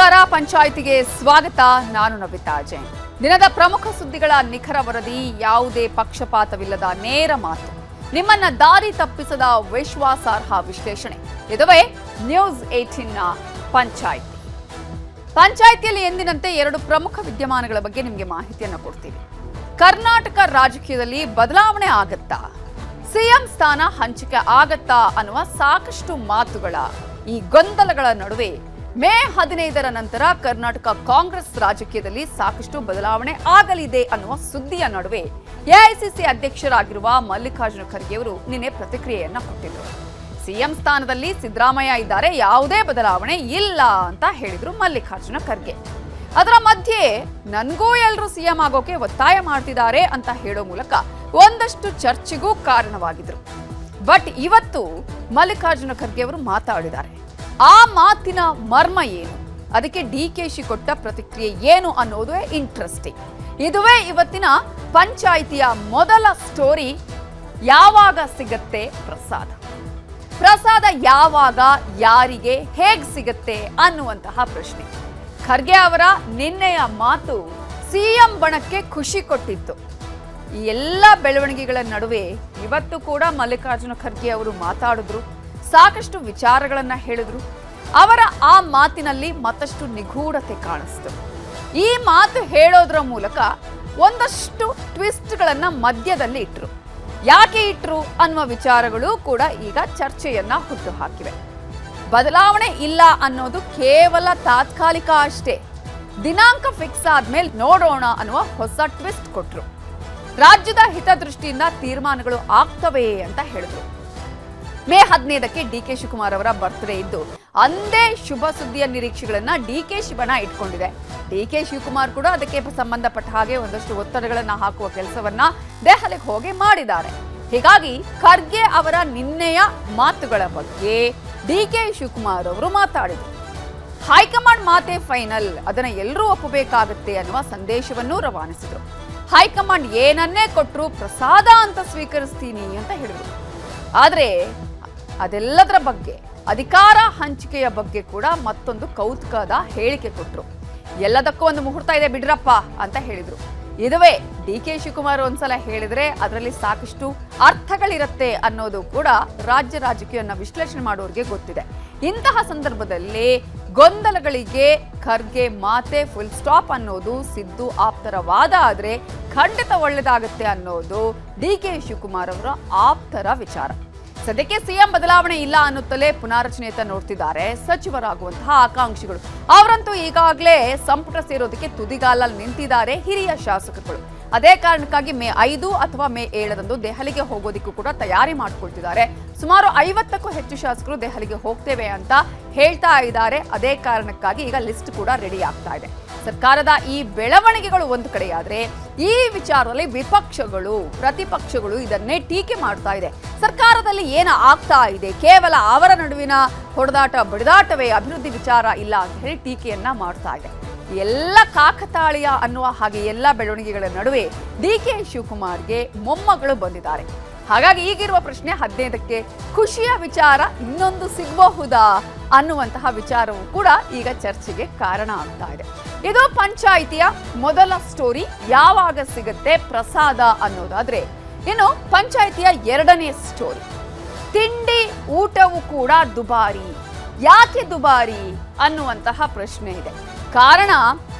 ನಮಸ್ಕಾರ. ಪಂಚಾಯಿತಿಗೆ ಸ್ವಾಗತ. ನಾನು ನವಿತಾ ಜೈನ್. ದಿನದ ಪ್ರಮುಖ ಸುದ್ದಿಗಳ ನಿಖರ ವರದಿ, ಯಾವುದೇ ಪಕ್ಷಪಾತವಿಲ್ಲದ ನೇರ ಮಾತು, ನಿಮ್ಮನ್ನ ದಾರಿ ತಪ್ಪಿಸದ ವಿಶ್ವಾಸಾರ್ಹ ವಿಶ್ಲೇಷಣೆ. ಇದುವೇ ನ್ಯೂಸ್ 18ನ ಪಂಚಾಯಿತಿ. ಪಂಚಾಯಿತಿಯಲ್ಲಿ ಎಂದಿನಂತೆ ಎರಡು ಪ್ರಮುಖ ವಿದ್ಯಮಾನಗಳ ಬಗ್ಗೆ ನಿಮಗೆ ಮಾಹಿತಿಯನ್ನು ಕೊಡ್ತೀವಿ. ಕರ್ನಾಟಕ ರಾಜಕೀಯದಲ್ಲಿ ಬದಲಾವಣೆ ಆಗತ್ತಾ, ಸಿಎಂ ಸ್ಥಾನ ಹಂಚಿಕೆ ಆಗತ್ತಾ ಅನ್ನುವ ಸಾಕಷ್ಟು ಮಾತುಗಳ ಈ ಗೊಂದಲಗಳ ನಡುವೆ ಮೇ 15ರ ನಂತರ ಕರ್ನಾಟಕ ಕಾಂಗ್ರೆಸ್ ರಾಜಕೀಯದಲ್ಲಿ ಸಾಕಷ್ಟು ಬದಲಾವಣೆ ಆಗಲಿದೆ ಅನ್ನುವ ಸುದ್ದಿಯ ನಡುವೆ ಎಐಸಿಸಿ ಅಧ್ಯಕ್ಷರಾಗಿರುವ ಮಲ್ಲಿಕಾರ್ಜುನ ಖರ್ಗೆ ಅವರು ನಿನ್ನೆ ಪ್ರತಿಕ್ರಿಯೆಯನ್ನ ಕೊಟ್ಟಿದ್ದರು. ಸಿಎಂ ಸ್ಥಾನದಲ್ಲಿ ಸಿದ್ದರಾಮಯ್ಯ ಇದ್ದಾರೆ, ಯಾವುದೇ ಬದಲಾವಣೆ ಇಲ್ಲ ಅಂತ ಹೇಳಿದ್ರು ಮಲ್ಲಿಕಾರ್ಜುನ ಖರ್ಗೆ. ಅದರ ಮಧ್ಯೆ ನನಗೂ ಎಲ್ಲರೂ ಸಿಎಂ ಆಗೋಕೆ ಒತ್ತಾಯ ಮಾಡ್ತಿದ್ದಾರೆ ಅಂತ ಹೇಳೋ ಮೂಲಕ ಒಂದಷ್ಟು ಚರ್ಚೆಗೂ ಕಾರಣವಾಗಿದ್ರು. ಬಟ್ ಇವತ್ತು ಮಲ್ಲಿಕಾರ್ಜುನ ಖರ್ಗೆ ಅವರು ಮಾತಾಡಿದ್ದಾರೆ. ಆ ಮಾತಿನ ಮರ್ಮ ಏನು, ಅದಕ್ಕೆ ಡಿಕೆಶಿ ಕೊಟ್ಟ ಪ್ರತಿಕ್ರಿಯೆ ಏನು ಅನ್ನೋದೇ ಇಂಟ್ರೆಸ್ಟಿಂಗ್. ಇದುವೇ ಇವತ್ತಿನ ಪಂಚಾಯಿತಿಯ ಮೊದಲ ಸ್ಟೋರಿ. ಯಾವಾಗ ಸಿಗತ್ತೆ ಪ್ರಸಾದ, ಪ್ರಸಾದ ಯಾವಾಗ, ಯಾರಿಗೆ, ಹೇಗ್ ಸಿಗತ್ತೆ ಅನ್ನುವಂತಹ ಪ್ರಶ್ನೆ. ಖರ್ಗೆ ಅವರ ನಿನ್ನೆಯ ಮಾತು ಸಿಎಂ ಬಣಕ್ಕೆ ಖುಷಿ ಕೊಟ್ಟಿತ್ತು. ಈ ಎಲ್ಲ ಬೆಳವಣಿಗೆಗಳ ನಡುವೆ ಇವತ್ತು ಕೂಡ ಮಲ್ಲಿಕಾರ್ಜುನ ಖರ್ಗೆ ಅವರು ಮಾತಾಡಿದ್ರು, ಸಾಕಷ್ಟು ವಿಚಾರಗಳನ್ನ ಹೇಳಿದ್ರು. ಅವರ ಆ ಮಾತಿನಲ್ಲಿ ಮತ್ತಷ್ಟು ನಿಗೂಢತೆ ಕಾಣಿಸ್ತು. ಈ ಮಾತು ಹೇಳೋದ್ರ ಮೂಲಕ ಒಂದಷ್ಟು ಟ್ವಿಸ್ಟ್ಗಳನ್ನ ಮಧ್ಯದಲ್ಲಿ ಇಟ್ರು. ಯಾಕೆ ಇಟ್ರು ಅನ್ನುವ ವಿಚಾರಗಳು ಕೂಡ ಈಗ ಚರ್ಚೆಯನ್ನ ಹುಟ್ಟು ಹಾಕಿವೆ. ಬದಲಾವಣೆ ಇಲ್ಲ ಅನ್ನೋದು ಕೇವಲ ತಾತ್ಕಾಲಿಕ ಅಷ್ಟೇ, ದಿನಾಂಕ ಫಿಕ್ಸ್ ಆದ್ಮೇಲೆ ನೋಡೋಣ ಅನ್ನುವ ಹೊಸ ಟ್ವಿಸ್ಟ್ ಕೊಟ್ರು. ರಾಜ್ಯದ ಹಿತದೃಷ್ಟಿಯಿಂದ ತೀರ್ಮಾನಗಳು ಆಗ್ತವೆ ಅಂತ ಹೇಳಿದ್ರು. ಮೇ 15ಕ್ಕೆ ಡಿಕೆ ಶಿವಕುಮಾರ್ ಅವರ ಬರ್ತ್ಡೇ ಇದ್ದು ಅಂದೇ ಶುಭ ಸುದ್ದಿಯ ನಿರೀಕ್ಷೆಗಳನ್ನ ಡಿಕೆ ಶಿವನ ಇಟ್ಕೊಂಡಿದೆ. ಡಿಕೆ ಶಿವಕುಮಾರ್ ಕೂಡ ಅದಕ್ಕೆ ಸಂಬಂಧಪಟ್ಟ ಹಾಗೆ ಒಂದಷ್ಟು ಒತ್ತಡಗಳನ್ನ ಹಾಕುವ ಕೆಲಸವನ್ನ ದೆಹಲಿಗೆ ಹೋಗಿ ಮಾಡಿದ್ದಾರೆ. ಹೀಗಾಗಿ ಖರ್ಗೆ ಅವರ ನಿನ್ನೆಯ ಮಾತುಗಳ ಬಗ್ಗೆ ಡಿಕೆ ಶಿವಕುಮಾರ್ ಅವರು ಮಾತಾಡಿದರು. ಹೈಕಮಾಂಡ್ ಮಾತೆ ಫೈನಲ್, ಅದನ್ನ ಎಲ್ಲರೂ ಒಪ್ಪಬೇಕಾಗುತ್ತೆ ಅನ್ನುವ ಸಂದೇಶವನ್ನು ರವಾನಿಸಿದ್ರು. ಹೈಕಮಾಂಡ್ ಏನನ್ನೇ ಕೊಟ್ಟರು ಪ್ರಸಾದ ಅಂತ ಸ್ವೀಕರಿಸ್ತೀನಿ ಅಂತ ಹೇಳಿದ್ರು. ಆದ್ರೆ ಅದೆಲ್ಲದರ ಬಗ್ಗೆ, ಅಧಿಕಾರ ಹಂಚಿಕೆಯ ಬಗ್ಗೆ ಕೂಡ ಮತ್ತೊಂದು ಕೌತುಕದ ಹೇಳಿಕೆ ಕೊಟ್ಟರು. ಎಲ್ಲದಕ್ಕೂ ಒಂದು ಮುಹೂರ್ತ ಇದೆ ಬಿಡ್ರಪ್ಪ ಅಂತ ಹೇಳಿದ್ರು. ಇದುವೇ ಡಿಕೆ ಶಿವಕುಮಾರ್ ಒಂದ್ಸಲ ಹೇಳಿದ್ರೆ ಅದರಲ್ಲಿ ಸಾಕಷ್ಟು ಅರ್ಥಗಳಿರುತ್ತೆ ಅನ್ನೋದು ಕೂಡ ರಾಜ್ಯ ರಾಜಕೀಯವನ್ನು ವಿಶ್ಲೇಷಣೆ ಮಾಡೋರಿಗೆ ಗೊತ್ತಿದೆ. ಇಂತಹ ಸಂದರ್ಭದಲ್ಲಿ ಗೊಂದಲಗಳಿಗೆ ಖರ್ಗೆ ಮಾತೆ ಫುಲ್ ಸ್ಟಾಪ್ ಅನ್ನೋದು ಸಿದ್ದು ಆಪ್ತರ ವಾದ ಆದ್ರೆ ಖಂಡಿತ ಒಳ್ಳೆದಾಗುತ್ತೆ ಅನ್ನೋದು ಡಿಕೆ ಶಿವಕುಮಾರ್ ಅವರ ಆಪ್ತರ ವಿಚಾರ. ಸದ್ಯಕ್ಕೆ ಸಿಎಂ ಬದಲಾವಣೆ ಇಲ್ಲ ಅನ್ನುತ್ತಲೇ ಪುನಾರಚನೆಯತ್ತ ನೋಡ್ತಿದ್ದಾರೆ ಸಚಿವರಾಗುವಂತಹ ಆಕಾಂಕ್ಷಿಗಳು. ಅವರಂತೂ ಈಗಾಗಲೇ ಸಂಪುಟ ಸೇರೋದಕ್ಕೆ ತುದಿಗಾಲಲ್ಲಿ ನಿಂತಿದ್ದಾರೆ ಹಿರಿಯ ಶಾಸಕರುಗಳು. ಅದೇ ಕಾರಣಕ್ಕಾಗಿ ಮೇ 5 ಅಥವಾ ಮೇ 7ರಂದು ದೆಹಲಿಗೆ ಹೋಗೋದಿಕ್ಕೂ ಕೂಡ ತಯಾರಿ ಮಾಡ್ಕೊಳ್ತಿದ್ದಾರೆ. ಸುಮಾರು 50ಕ್ಕೂ ಹೆಚ್ಚು ಶಾಸಕರು ದೆಹಲಿಗೆ ಹೋಗ್ತೇವೆ ಅಂತ ಹೇಳ್ತಾ ಇದ್ದಾರೆ. ಅದೇ ಕಾರಣಕ್ಕಾಗಿ ಈಗ ಲಿಸ್ಟ್ ಕೂಡ ರೆಡಿ ಆಗ್ತಾ ಇದೆ. ಸರ್ಕಾರದ ಈ ಬೆಳವಣಿಗೆಗಳು ಒಂದು ಕಡೆಯಾದ್ರೆ, ಈ ವಿಚಾರದಲ್ಲಿ ವಿಪಕ್ಷಗಳು, ಪ್ರತಿಪಕ್ಷಗಳು ಇದನ್ನೇ ಟೀಕೆ ಮಾಡ್ತಾ ಇದೆ. ಸರ್ಕಾರದಲ್ಲಿ ಏನು ಆಗ್ತಾ ಇದೆ, ಕೇವಲ ಅವರ ನಡುವಿನ ಹೊಡೆದಾಟ ಬಡಿದಾಟವೇ, ಅಭಿವೃದ್ಧಿ ವಿಚಾರ ಇಲ್ಲ ಅಂತ ಹೇಳಿ ಟೀಕೆಯನ್ನ ಮಾಡ್ತಾ ಇದೆ. ಎಲ್ಲ ಕಾಕತಾಳೀಯ ಅನ್ನುವ ಹಾಗೆ ಎಲ್ಲ ಬೆಳವಣಿಗೆಗಳ ನಡುವೆ ಡಿಕೆ ಶಿವಕುಮಾರ್ಗೆ ಮೊಮ್ಮಗಳು ಬಂದಿದ್ದಾರೆ. ಹಾಗಾಗಿ ಈಗಿರುವ ಪ್ರಶ್ನೆ 15ಕ್ಕೆ ಖುಷಿಯ ವಿಚಾರ ಇನ್ನೊಂದು ಸಿಗಬಹುದಾ ಅನ್ನುವಂತಹ ವಿಚಾರವೂ ಕೂಡ ಈಗ ಚರ್ಚೆಗೆ ಕಾರಣ ಆಗ್ತಾ ಇದೆ. ಇದು ಪಂಚಾಯಿತಿಯ ಮೊದಲ ಸ್ಟೋರಿ, ಯಾವಾಗ ಸಿಗುತ್ತೆ ಪ್ರಸಾದ ಅನ್ನೋದಾದ್ರೆ. ಇನ್ನು ಪಂಚಾಯಿತಿಯ ಎರಡನೇ ಸ್ಟೋರಿ, ತಿಂಡಿ ಊಟವೂ ಕೂಡ ದುಬಾರಿ. ಯಾಕೆ ದುಬಾರಿ ಅನ್ನುವಂತಹ ಪ್ರಶ್ನೆ ಇದೆ. ಕಾರಣ,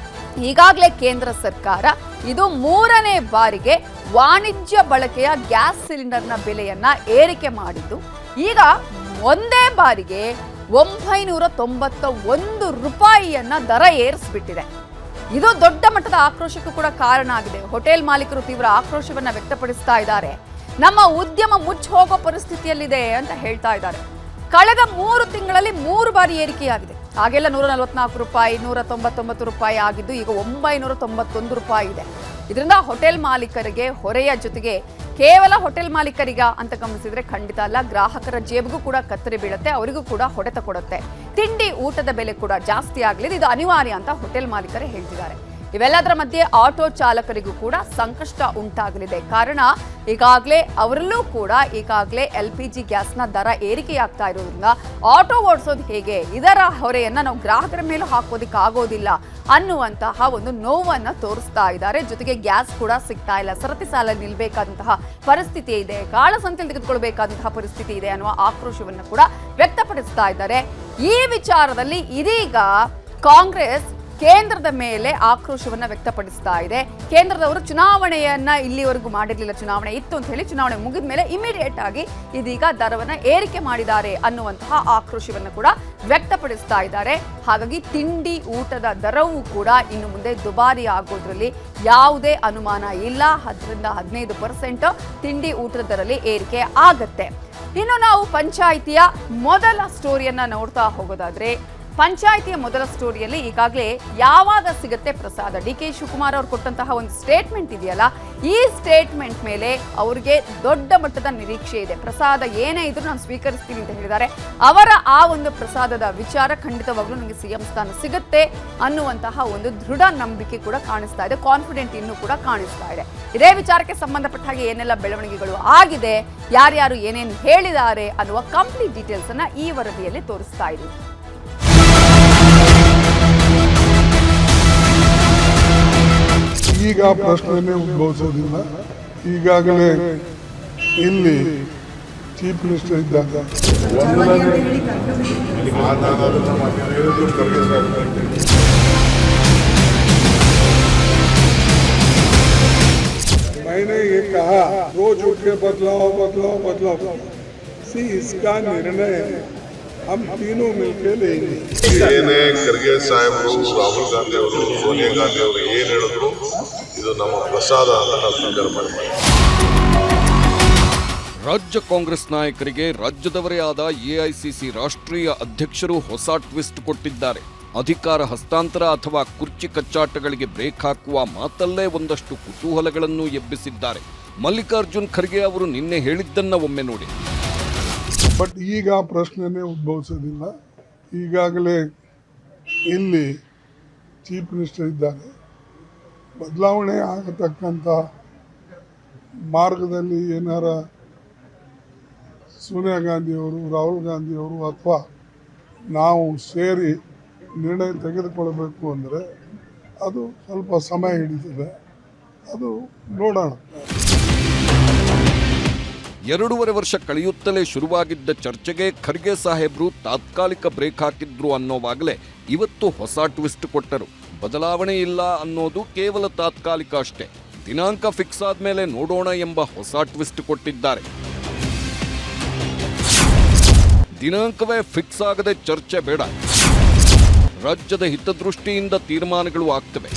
ಈಗಾಗಲೇ ಕೇಂದ್ರ ಸರ್ಕಾರ ಇದು 3ನೇ ಬಾರಿಗೆ ವಾಣಿಜ್ಯ ಬಳಕೆಯ ಗ್ಯಾಸ್ ಸಿಲಿಂಡರ್ನ ಬೆಲೆಯನ್ನ ಏರಿಕೆ ಮಾಡಿದ್ದು. ಈಗ ಒಂದೇ ಬಾರಿಗೆ 991 ರೂಪಾಯಿಯನ್ನ ದರ ಏರಿಸ್ಬಿಟ್ಟಿದೆ. ಇದು ದೊಡ್ಡ ಮಟ್ಟದ ಆಕ್ರೋಶಕ್ಕೂ ಕೂಡ ಕಾರಣ ಆಗಿದೆ. ಹೋಟೆಲ್ ಮಾಲೀಕರು ತೀವ್ರ ಆಕ್ರೋಶವನ್ನ ವ್ಯಕ್ತಪಡಿಸ್ತಾ ಇದ್ದಾರೆ. ನಮ್ಮ ಉದ್ಯಮ ಮುಚ್ಚಿ ಹೋಗೋ ಪರಿಸ್ಥಿತಿಯಲ್ಲಿದೆ ಅಂತ ಹೇಳ್ತಾ ಇದ್ದಾರೆ. ಕಳೆದ 3 ತಿಂಗಳಲ್ಲಿ 3 ಬಾರಿ ಏರಿಕೆಯಾಗಿದೆ. ಆಗೆಲ್ಲ 144 ರೂಪಾಯಿ, 199 ರೂಪಾಯಿ ಆಗಿದ್ದು ಈಗ 991 ರೂಪಾಯಿ ಇದೆ. ಇದರಿಂದ ಹೋಟೆಲ್ ಮಾಲೀಕರಿಗೆ ಹೊರೆಯ ಜೊತೆಗೆ, ಕೇವಲ ಹೋಟೆಲ್ ಮಾಲೀಕರಿಗ ಅಂತ ಗಮನಿಸಿದ್ರೆ ಖಂಡಿತ ಅಲ್ಲ, ಗ್ರಾಹಕರ ಜೇಬಿಗೂ ಕೂಡ ಕತ್ತರಿ ಬೀಳುತ್ತೆ, ಅವರಿಗೂ ಕೂಡ ಹೊಡೆತ ಕೊಡುತ್ತೆ. ತಿಂಡಿ ಊಟದ ಬೆಲೆ ಕೂಡ ಜಾಸ್ತಿ ಆಗಲಿದೆ, ಇದು ಅನಿವಾರ್ಯ ಅಂತ ಹೋಟೆಲ್ ಮಾಲೀಕರೇ ಹೇಳ್ತಿದ್ದಾರೆ. ಇವೆಲ್ಲದರ ಮಧ್ಯೆ ಆಟೋ ಚಾಲಕರಿಗೂ ಕೂಡ ಸಂಕಷ್ಟ ಉಂಟಾಗಲಿದೆ. ಕಾರಣ ಈಗಾಗಲೇ ಅವರಲ್ಲೂ ಕೂಡ LPG ಗ್ಯಾಸ್ನ ದರ ಏರಿಕೆಯಾಗ್ತಾ ಇರೋದ್ರಿಂದ ಆಟೋ ಓಡಿಸೋದು ಹೇಗೆ, ಇದರ ಹೊರೆಯನ್ನ ನಾವು ಗ್ರಾಹಕರ ಮೇಲೂ ಹಾಕೋದಿಕ್ಕಾಗೋದಿಲ್ಲ ಅನ್ನುವಂತಹ ಒಂದು ನೋವನ್ನ ತೋರಿಸ್ತಾ ಇದ್ದಾರೆ. ಜೊತೆಗೆ ಗ್ಯಾಸ್ ಕೂಡ ಸಿಗ್ತಾ ಇಲ್ಲ, ಸರತಿ ಸಾಲ ನಿಲ್ಬೇಕಾದಂತಹ ಪರಿಸ್ಥಿತಿ ಇದೆ, ಕಾಳಸಂತೆಯಲ್ಲಿ ತೆಗೆದುಕೊಳ್ಬೇಕಾದಂತಹ ಪರಿಸ್ಥಿತಿ ಇದೆ ಅನ್ನುವ ಆಕ್ರೋಶವನ್ನು ಕೂಡ ವ್ಯಕ್ತಪಡಿಸ್ತಾ ಇದ್ದಾರೆ. ಈ ವಿಚಾರದಲ್ಲಿ ಇದೀಗ ಕಾಂಗ್ರೆಸ್ ಕೇಂದ್ರದ ಮೇಲೆ ಆಕ್ರೋಶವನ್ನ ವ್ಯಕ್ತಪಡಿಸ್ತಾ ಇದೆ. ಕೇಂದ್ರದವರು ಚುನಾವಣೆಯನ್ನ ಇಲ್ಲಿವರೆಗೂ ಮಾಡಿರಲಿಲ್ಲ, ಚುನಾವಣೆ ಇತ್ತು ಅಂತ ಹೇಳಿ ಚುನಾವಣೆ ಮುಗಿದ ಮೇಲೆ ಇಮಿಡಿಯೇಟ್ ಆಗಿ ಇದೀಗ ದರವನ್ನ ಏರಿಕೆ ಮಾಡಿದ್ದಾರೆ ಅನ್ನುವಂತಹ ಆಕ್ರೋಶವನ್ನು ಕೂಡ ವ್ಯಕ್ತಪಡಿಸ್ತಾ ಇದ್ದಾರೆ. ಹಾಗಾಗಿ ತಿಂಡಿ ಊಟದ ದರವೂ ಕೂಡ ಇನ್ನು ಮುಂದೆ ದುಬಾರಿ ಆಗೋದ್ರಲ್ಲಿ ಯಾವುದೇ ಅನುಮಾನ ಇಲ್ಲ. 10-15% ತಿಂಡಿ ಊಟದ ದರದಲ್ಲಿ ಏರಿಕೆ ಆಗತ್ತೆ. ಇನ್ನು ನಾವು ಪಂಚಾಯಿತಿಯ ಮೊದಲ ಸ್ಟೋರಿಯನ್ನ ನೋಡ್ತಾ ಹೋಗೋದಾದ್ರೆ, ಪಂಚಾಯಿತಿಯ ಮೊದಲ ಸ್ಟೋರಿಯಲ್ಲಿ ಈಗಾಗಲೇ ಯಾವಾಗ ಸಿಗುತ್ತೆ ಪ್ರಸಾದ, DK ಶಿವಕುಮಾರ್ ಅವರು ಕೊಟ್ಟಂತಹ ಒಂದು ಸ್ಟೇಟ್ಮೆಂಟ್ ಇದೆಯಲ್ಲ, ಈ ಸ್ಟೇಟ್ಮೆಂಟ್ ಮೇಲೆ ಅವರಿಗೆ ದೊಡ್ಡ ಮಟ್ಟದ ನಿರೀಕ್ಷೆ ಇದೆ. ಪ್ರಸಾದ ಏನೇ ಇದ್ರೂ ನಾನು ಸ್ವೀಕರಿಸ್ತೀನಿ ಅಂತ ಹೇಳಿದ್ದಾರೆ. ಅವರ ಆ ಒಂದು ಪ್ರಸಾದದ ವಿಚಾರ ಖಂಡಿತವಾಗ್ಲೂ ನನಗೆ CM ಸ್ಥಾನ ಸಿಗುತ್ತೆ ಅನ್ನುವಂತಹ ಒಂದು ದೃಢ ನಂಬಿಕೆ ಕೂಡ ಕಾಣಿಸ್ತಾ ಇದೆ, ಕಾನ್ಫಿಡೆಂಟ್ ಇನ್ನೂ ಕೂಡ ಕಾಣಿಸ್ತಾ ಇದೆ. ಇದೇ ವಿಚಾರಕ್ಕೆ ಸಂಬಂಧಪಟ್ಟ ಹಾಗೆ ಏನೆಲ್ಲ ಬೆಳವಣಿಗೆಗಳು ಆಗಿದೆ, ಯಾರ್ಯಾರು ಏನೇನು ಹೇಳಿದ್ದಾರೆ ಅನ್ನುವ ಕಂಪ್ಲೀಟ್ ಡೀಟೇಲ್ಸ್ ಅನ್ನ ಈ ವರದಿಯಲ್ಲಿ ತೋರಿಸ್ತಾ ಇದ್ದೀವಿ. ಈಗ ಪ್ರಶ್ನೆನೇ ಉದ್ಭವಿಸೋದಿಲ್ಲ. ಈಗಾಗಲೇ ಇಲ್ಲಿ ಚೀಫ್ ಮಿನಿಸ್ಟರ್ ಇದ್ದಾಗ मैंने ये कहा रोज उठ के बदलाव सी इसका निर्णय हम तीनों मिलकर लेंगे. ಏನೇ ಖರ್ಗೆ ಸಾಹೇಬರು, ರಾಹುಲ್ ಗಾಂಧಿ ಅವರು, ಸೋನಿಯಾ ಗಾಂಧಿ ಅವರು ಏನ್ ಹೇಳಿದ್ರು ಇದು ನಮ್ಮ ಪ್ರಸಾದ ಅಂತ ನಾವು ಸ್ವೀಕಾರ ಮಾಡ್ತೀವಿ. ರಾಜ್ಯ ಕಾಂಗ್ರೆಸ್ ನಾಯಕರಿಗೆ ರಾಜ್ಯದವರೇ ಆದ AICC ರಾಷ್ಟ್ರೀಯ ಅಧ್ಯಕ್ಷರು ಹೊಸ ಟ್ವಿಸ್ಟ್ ಕೊಟ್ಟಿದ್ದಾರೆ. ಅಧಿಕಾರ ಹಸ್ತಾಂತರ ಅಥವಾ ಕುರ್ಚಿ ಕಚ್ಚಾಟಗಳಿಗೆ ಬ್ರೇಕ್ ಹಾಕುವ ಮಾತಲ್ಲೇ ಒಂದಷ್ಟು ಕುತೂಹಲಗಳನ್ನು ಎಬ್ಬಿಸಿದ್ದಾರೆ. ಮಲ್ಲಿಕಾರ್ಜುನ್ ಖರ್ಗೆ ಅವರು ನಿನ್ನೆ ಹೇಳಿದ್ದನ್ನ ಒಮ್ಮೆ ನೋಡಿ. ಬಟ್ ಈಗ ಪ್ರಶ್ನೆನೇ ಉದ್ಭವಿಸೋದಿಲ್ಲ. ಈಗಾಗಲೇ ಇಲ್ಲಿ ಚೀಫ್ ಮಿನಿಸ್ಟರ್ ಇದ್ದಾರೆ. ಬದಲಾವಣೆ ಆಗತಕ್ಕಂಥ ಮಾರ್ಗದಲ್ಲಿ ಏನಾರ ಸೋನಿಯಾ ಗಾಂಧಿಯವರು, ರಾಹುಲ್ ಗಾಂಧಿಯವರು ಅಥವಾ ನಾವು ಸೇರಿ ನಿರ್ಣಯ ತೆಗೆದುಕೊಳ್ಬೇಕು ಅಂದರೆ ಅದು ಸ್ವಲ್ಪ ಸಮಯ ಹಿಡಿತದೆ, ಅದು ನೋಡೋಣ. 2.5 ವರ್ಷ ಕಳೆಯುತ್ತಲೇ ಶುರುವಾಗಿದ್ದ ಚರ್ಚೆಗೆ ಖರ್ಗೆ ಸಾಹೇಬ್ರು ತಾತ್ಕಾಲಿಕ ಬ್ರೇಕ್ ಹಾಕಿದ್ರು ಅನ್ನೋವಾಗಲೇ ಇವತ್ತು ಹೊಸ ಟ್ವಿಸ್ಟ್ ಕೊಟ್ಟರು. ಬದಲಾವಣೆ ಇಲ್ಲ ಅನ್ನೋದು ಕೇವಲ ತಾತ್ಕಾಲಿಕ ಅಷ್ಟೇ, ದಿನಾಂಕ ಫಿಕ್ಸ್ ಆದ್ಮೇಲೆ ನೋಡೋಣ ಎಂಬ ಹೊಸ ಟ್ವಿಸ್ಟ್ ಕೊಟ್ಟಿದ್ದಾರೆ. ದಿನಾಂಕವೇ ಫಿಕ್ಸ್ ಆಗದೆ ಚರ್ಚೆ ಬೇಡ, ರಾಜ್ಯದ ಹಿತದೃಷ್ಟಿಯಿಂದ ತೀರ್ಮಾನಗಳು ಆಗ್ತವೆ.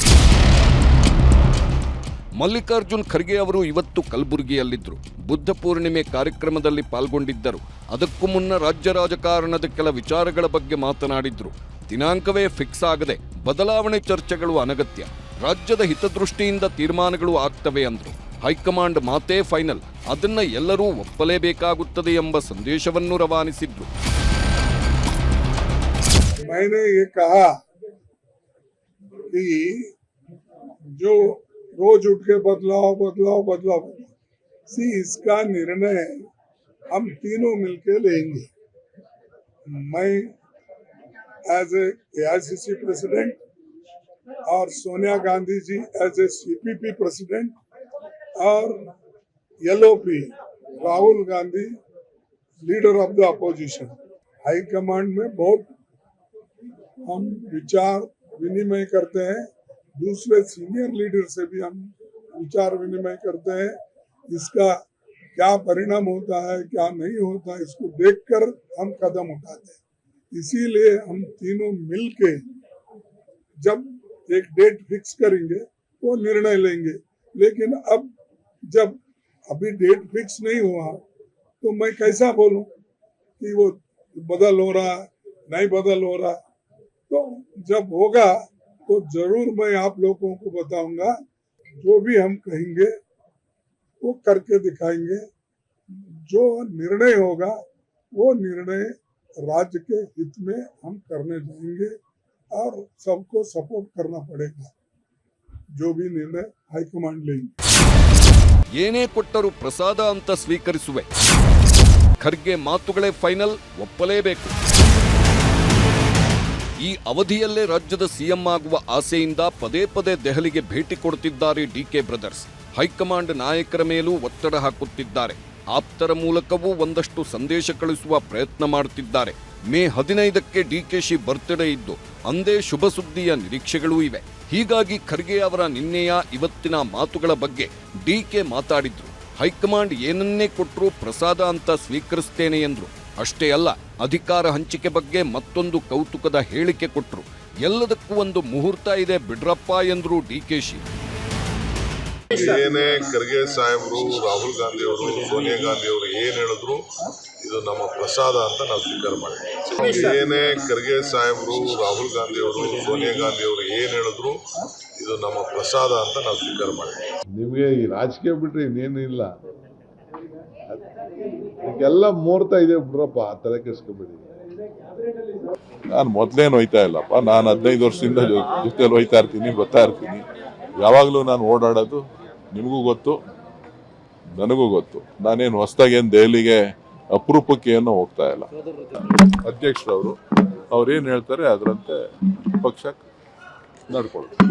ಮಲ್ಲಿಕಾರ್ಜುನ್ ಖರ್ಗೆ ಅವರು ಇವತ್ತು ಕಲಬುರಗಿಯಲ್ಲಿದ್ದರು. ಬುದ್ಧ ಪೂರ್ಣಿಮೆ ಕಾರ್ಯಕ್ರಮದಲ್ಲಿ ಪಾಲ್ಗೊಂಡಿದ್ದರು. ಅದಕ್ಕೂ ಮುನ್ನ ರಾಜ್ಯ ರಾಜಕಾರಣದ ಕೆಲ ವಿಚಾರಗಳ ಬಗ್ಗೆ ಮಾತನಾಡಿದ್ರು. ದಿನಾಂಕವೇ ಫಿಕ್ಸ್ ಆಗದೆ ಬದಲಾವಣೆ ಚರ್ಚೆಗಳು ಅನಗತ್ಯ, ರಾಜ್ಯದ ಹಿತದೃಷ್ಟಿಯಿಂದ ತೀರ್ಮಾನಗಳು ಆಗ್ತವೆ ಅಂದ್ರು. ಹೈಕಮಾಂಡ್ ಮಾತೇ ಫೈನಲ್, ಅದನ್ನ ಎಲ್ಲರೂ ಒಪ್ಪಲೇಬೇಕಾಗುತ್ತದೆ ಎಂಬ ಸಂದೇಶವನ್ನು ರವಾನಿಸಿದ್ರು. रोज उठ के बदलाव सी इसका निर्णय हम तीनों मिलकर लेंगे. मैं एज ए AICC प्रेसिडेंट और Sonia Gandhi ji as a CPP president और LOP Rahul Gandhi leader of the opposition, high command में बहुत हम विचार विनिमय करते हैं. दूसरे सीनियर लीडर से भी हम विचार विनिमय करते हैं. इसका क्या परिणाम होता है, क्या नहीं होता, इसको देखकर हम कदम उठाते हैं. इसीलिए हम तीनों मिलके जब एक डेट फिक्स करेंगे वो निर्णय लेंगे. लेकिन अब जब अभी डेट फिक्स नहीं हुआ तो मैं कैसा बोलूं कि वो बदल हो रहा नहीं बदल हो रहा. तो जब होगा तो जरूर मैं आप लोगों को बताऊंगा. जो भी हम कहेंगे वो करके दिखाएंगे. जो निर्णय होगा वो निर्णय राज्य के हित में हम करने जाएंगे और सबको सपोर्ट करना पड़ेगा. जो भी निर्णय हाईकमांड लेंगे। ಏನೇ ಕೊಟ್ಟರೂ ಪ್ರಸಾದ ಅಂತ ಸ್ವೀಕರಿಸುವೆ. ಖರ್ಗೆ ಮಾತುಗಳೇ ಫೈನಲ್, ಒಪ್ಪಲೇಬೇಕು. ಈ ಅವಧಿಯಲ್ಲೇ ರಾಜ್ಯದ ಸಿಎಂ ಆಗುವ ಆಸೆಯಿಂದ ಪದೇ ಪದೇ ದೆಹಲಿಗೆ ಭೇಟಿ ಕೊಡುತ್ತಿದ್ದಾರೆ ಡಿಕೆ ಬ್ರದರ್ಸ್. ಹೈಕಮಾಂಡ್ ನಾಯಕರ ಮೇಲೂ ಒತ್ತಡ ಹಾಕುತ್ತಿದ್ದಾರೆ. ಆಪ್ತರ ಮೂಲಕವೂ ಒಂದಷ್ಟು ಸಂದೇಶ ಕಳಿಸುವ ಪ್ರಯತ್ನ ಮಾಡುತ್ತಿದ್ದಾರೆ. ಮೇ 15ಕ್ಕೆ ಡಿಕೆಶಿ ಬರ್ತ್ಡೇ ಇದ್ದು ಅಂದೇ ಶುಭ ಸುದ್ದಿಯ ನಿರೀಕ್ಷೆಗಳೂ ಇವೆ. ಹೀಗಾಗಿ ಖರ್ಗೆ ಅವರ ನಿನ್ನೆಯ ಇವತ್ತಿನ ಮಾತುಗಳ ಬಗ್ಗೆ ಡಿಕೆ ಮಾತಾಡಿದ್ರು. ಹೈಕಮಾಂಡ್ ಏನನ್ನೇ ಕೊಟ್ಟರೂ ಪ್ರಸಾದ ಅಂತ ಸ್ವೀಕರಿಸ್ತೇನೆ ಎಂದ್ರು. ಅಷ್ಟೇ ಅಲ್ಲ, ಅಧಿಕಾರ ಹಂಚಿಕೆ ಬಗ್ಗೆ ಮತ್ತೊಂದು ಕೌತುಕದ ಹೇಳಿಕೆ ಕೊಟ್ಟರು. ಎಲ್ಲದಕ್ಕೂ ಒಂದು ಮುಹೂರ್ತ ಇದೆ ಬಿಡ್ರಪ್ಪ ಎಂದ್ರು ಡಿಕೆಶಿ. ಏನೇ ಖರ್ಗೆ ಸಾಹೇಬರು, ರಾಹುಲ್ ಗಾಂಧಿ ಅವರು, ಸೋನಿಯಾ ಗಾಂಧಿ ಅವರು ಏನ್ ಹೇಳಿದ್ರು ಇದು ನಮ್ಮ ಪ್ರಸಾದ ಅಂತ ನಾವು ಸ್ವೀಕಾರ ಮಾಡಿದ್ವಿ. ಏನೇ ಖರ್ಗೆ ಸಾಹೇಬರು, ರಾಹುಲ್ ಗಾಂಧಿ ಅವರು, ಸೋನಿಯಾ ಗಾಂಧಿ ಅವರು ಏನ್ ಹೇಳಿದ್ರು ಇದು ನಮ್ಮ ಪ್ರಸಾದ ಅಂತ ನಾವು ಸ್ವೀಕಾರ ಮಾಡಿದ್ವಿ. ನಿಮಗೆ ಈ ರಾಜಕೀಯ ಬಿಟ್ರೆ ಇನ್ನೇನು ಇಲ್ಲ, ಎಲ್ಲ ಮುಹೂರ್ತ ಇದೆ ಬಿಡ್ರಪ್ಪ, ತಲೆ ಕೆಡಿಸ್ಕೊಬೇಡಿ. ನಾನು ಮೊದಲೇನು ಹೋಯ್ತಾ ಇಲ್ಲಪ್ಪ, ನಾನು 15 ವರ್ಷದಿಂದ ಜೊತೆಲಿ ಹೋಯ್ತಾ ಇರ್ತೀನಿ, ಬರ್ತಾ ಇರ್ತೀನಿ. ಯಾವಾಗಲೂ ನಾನು ಓಡಾಡೋದು ನಿಮಗೂ ಗೊತ್ತು, ನನಗೂ ಗೊತ್ತು. ನಾನೇನು ಹೊಸದಾಗಿ ಏನು ದೆಹಲಿಗೆ ಅಪರೂಪಕ್ಕೆ ಏನೋ ಹೋಗ್ತಾ ಇಲ್ಲ. ಅಧ್ಯಕ್ಷರವರು ಅವ್ರೇನು ಹೇಳ್ತಾರೆ ಅದರಂತೆ ಪಕ್ಷ ನಡ್ಕೊಳ್ತಾರೆ.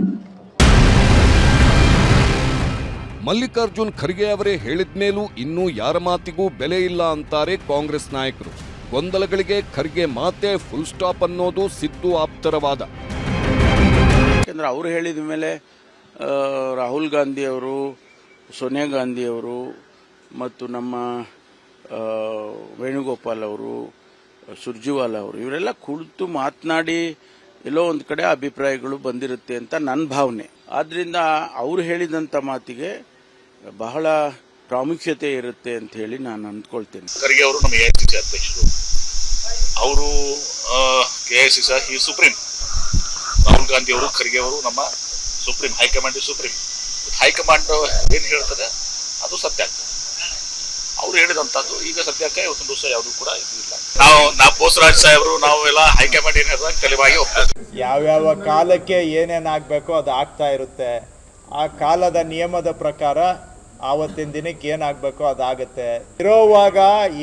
ಮಲ್ಲಿಕಾರ್ಜುನ್ ಖರ್ಗೆ ಅವರೇ ಹೇಳಿದ ಮೇಲೂ ಇನ್ನೂ ಯಾರ ಮಾತಿಗೂ ಬೆಲೆ ಇಲ್ಲ ಅಂತಾರೆ ಕಾಂಗ್ರೆಸ್ ನಾಯಕರು. ಗೊಂದಲಗಳಿಗೆ ಖರ್ಗೆ ಮಾತೇ ಫುಲ್ ಸ್ಟಾಪ್ ಅನ್ನೋದು ಸಿದ್ದು ಆಪ್ತರ ವಾದ. ಯಾಕೆಂದ್ರೆ ಅವರು ಹೇಳಿದ ಮೇಲೆ ರಾಹುಲ್ ಗಾಂಧಿ ಅವರು, ಸೋನಿಯಾ ಗಾಂಧಿ ಅವರು ಮತ್ತು ನಮ್ಮ ವೇಣುಗೋಪಾಲ್ ಅವರು, ಸುರ್ಜಿವಾಲ ಅವರು ಇವರೆಲ್ಲ ಕುಳಿತು ಮಾತನಾಡಿ ಎಲ್ಲೋ ಒಂದು ಕಡೆ ಅಭಿಪ್ರಾಯಗಳು ಬಂದಿರುತ್ತೆ ಅಂತ ನನ್ನ ಭಾವನೆ. ಆದ್ರಿಂದ ಅವರು ಹೇಳಿದಂತ ಮಾತಿಗೆ ಬಹಳ ಪ್ರಾಮುಖ್ಯತೆ ಇರುತ್ತೆ ಅಂತ ಹೇಳಿ ನಾನು ಅಂದ್ಕೊಳ್ತೇನೆ. ಖರ್ಗೆ ಅವರು ನಮ್ಮ ಎಐಸಿಸಿ ಅಧ್ಯಕ್ಷರು, ಅವರು ಎಐಸಿಸಿ ಸುಪ್ರೀಂ. ರಾಹುಲ್ ಗಾಂಧಿ ಅವರು, ಖರ್ಗೆ ಅವರು ನಮ್ಮ ಸುಪ್ರೀಂ. High command supreme. ಹೈಕಮಾಂಡ್ ಏನ್ ಹೇಳ್ತದೆ ಅದು ಸತ್ಯ ಆಗ್ತದೆ. ಅವ್ರು ಹೇಳಿದಂತದ್ದು ಈಗ ಸದ್ಯಕ್ಕೆ ಇವತ್ತು ದಿವಸ ಯಾವುದು ಕೂಡ ಇಲ್ಲ. ನಾವು ಬೋಸರಾಜ್ ಸಾಹೇಬರು, ನಾವು ಎಲ್ಲ ಹೈಕಮಾಂಡ್ ಏನ್ ಹೇಳಿದಾಗ ತಲೆಬಾಗಿ ಹೋಗ್ತದೆ. ಯಾವ್ಯಾವ ಕಾಲಕ್ಕೆ ಏನೇನಾಗಬೇಕೋ ಅದು ಆಗ್ತಾ ಇರುತ್ತೆ. ಆ ಕಾಲದ ನಿಯಮದ ಪ್ರಕಾರ ಆವತ್ತಿನ ದಿನಕ್ಕೆ ಏನಾಗಬೇಕೋ ಅದಾಗುತ್ತೆ. ಇರೋವಾಗ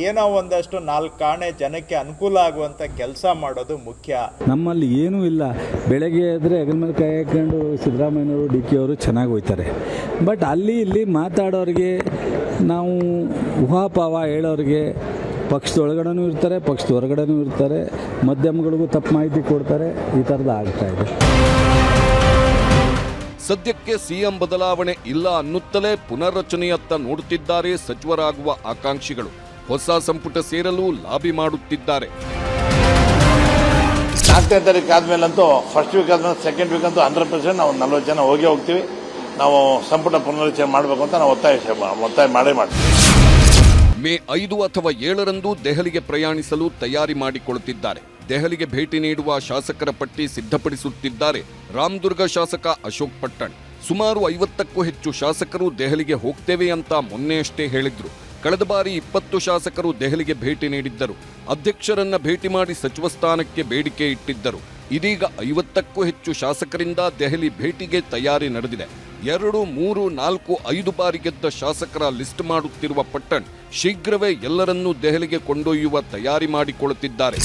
ಏನೋ ಒಂದಷ್ಟು 4 ಆಣೆ ಜನಕ್ಕೆ ಅನುಕೂಲ ಆಗುವಂಥ ಕೆಲಸ ಮಾಡೋದು ಮುಖ್ಯ. ನಮ್ಮಲ್ಲಿ ಏನೂ ಇಲ್ಲ. ಬೆಳಗ್ಗೆ ಎದ್ರೆ ಹೆಗಲ ಮೇಲೆ ಕೈ ಹಾಕೊಂಡು ಸಿದ್ದರಾಮಯ್ಯನವರು, ಡಿ ಕೆ ಅವರು ಚೆನ್ನಾಗಿ ಹೋಗ್ತಾರೆ. ಬಟ್ ಅಲ್ಲಿ ಇಲ್ಲಿ ಮಾತಾಡೋರಿಗೆ, ನಾವು ಊಹಾಪಾವ ಹೇಳೋರಿಗೆ ಪಕ್ಷದೊಳಗಡೆನೂ ಇರ್ತಾರೆ, ಪಕ್ಷದ ಹೊರಗಡೆನೂ ಇರ್ತಾರೆ, ಮಾಧ್ಯಮಗಳಿಗೂ ತಪ್ಪು ಮಾಹಿತಿ ಕೊಡ್ತಾರೆ. ಈ ಥರದ್ದು ಆಗ್ತಾ ಇದೆ. ಸದ್ಯಕ್ಕೆ ಸಿಎಂ ಬದಲಾವಣೆ ಇಲ್ಲ ಅನ್ನುತ್ತಲೇ ಪುನರ್ರಚನೆಯತ್ತ ನೋಡುತ್ತಿದ್ದಾರೆ ಸಚಿವರಾಗುವ ಆಕಾಂಕ್ಷಿಗಳು. ಹೊಸ ಸಂಪುಟ ಸೇರಲು ಲಾಬಿ ಮಾಡುತ್ತಿದ್ದಾರೆ. 4ನೇ ತಾರೀಕು ಆದ್ಮೇಲಂತೂ ಫಸ್ಟ್ ವೀಕ್ ಆದ್ಮೇಲೆ ಸೆಕೆಂಡ್ ವೀಕ್ ಅಂತೂ 100% ನಾವು 40 ಜನ ಹೋಗ್ತೀವಿ. ನಾವು ಸಂಪುಟ ಪುನರ್ರಚನೆ ಮಾಡಬೇಕು ಅಂತ ನಾವು ಒತ್ತಾಯ ಮಾಡೇ ಮಾಡ್ತೀವಿ. ಮೇ 5 ಅಥವಾ 7ರಂದು ದೆಹಲಿಗೆ ಪ್ರಯಾಣಿಸಲು ತಯಾರಿ ಮಾಡಿಕೊಳ್ಳುತ್ತಿದ್ದಾರೆ. ದೆಹಲಿಗೆ ಭೇಟಿ ನೀಡುವ ಶಾಸಕರ ಪಟ್ಟಿ ಸಿದ್ಧಪಡಿಸುತ್ತಿದ್ದಾರೆ ರಾಮದುರ್ಗ ಶಾಸಕ ಅಶೋಕ್ ಪಟ್ಟಣ್. ಸುಮಾರು 50ಕ್ಕೂ ಹೆಚ್ಚು ಶಾಸಕರು ದೆಹಲಿಗೆ ಹೋಗ್ತೇವೆ ಅಂತ ಮೊನ್ನೆಯಷ್ಟೇ ಹೇಳಿದ್ರು. ಕಳೆದ ಬಾರಿ 20 ಶಾಸಕರು ದೆಹಲಿಗೆ ಭೇಟಿ ನೀಡಿದ್ದರು. ಅಧ್ಯಕ್ಷರನ್ನ ಭೇಟಿ ಮಾಡಿ ಸಚಿವ ಸ್ಥಾನಕ್ಕೆ ಬೇಡಿಕೆ ಇಟ್ಟಿದ್ದರು. ಇದೀಗ 50ಕ್ಕೂ ಹೆಚ್ಚು ಶಾಸಕರಿಂದ ದೆಹಲಿ ಭೇಟಿಗೆ ತಯಾರಿ ನಡೆದಿದೆ. 2, 3, 4, 5 ಬಾರಿ ಗೆದ್ದ ಶಾಸಕರ ಲಿಸ್ಟ್ ಮಾಡುತ್ತಿರುವ ಪಟ್ಟಣ್ ಶೀಘ್ರವೇ ಎಲ್ಲರನ್ನೂ ದೆಹಲಿಗೆ ಕೊಂಡೊಯ್ಯುವ ತಯಾರಿ ಮಾಡಿಕೊಳ್ಳುತ್ತಿದ್ದಾರೆ.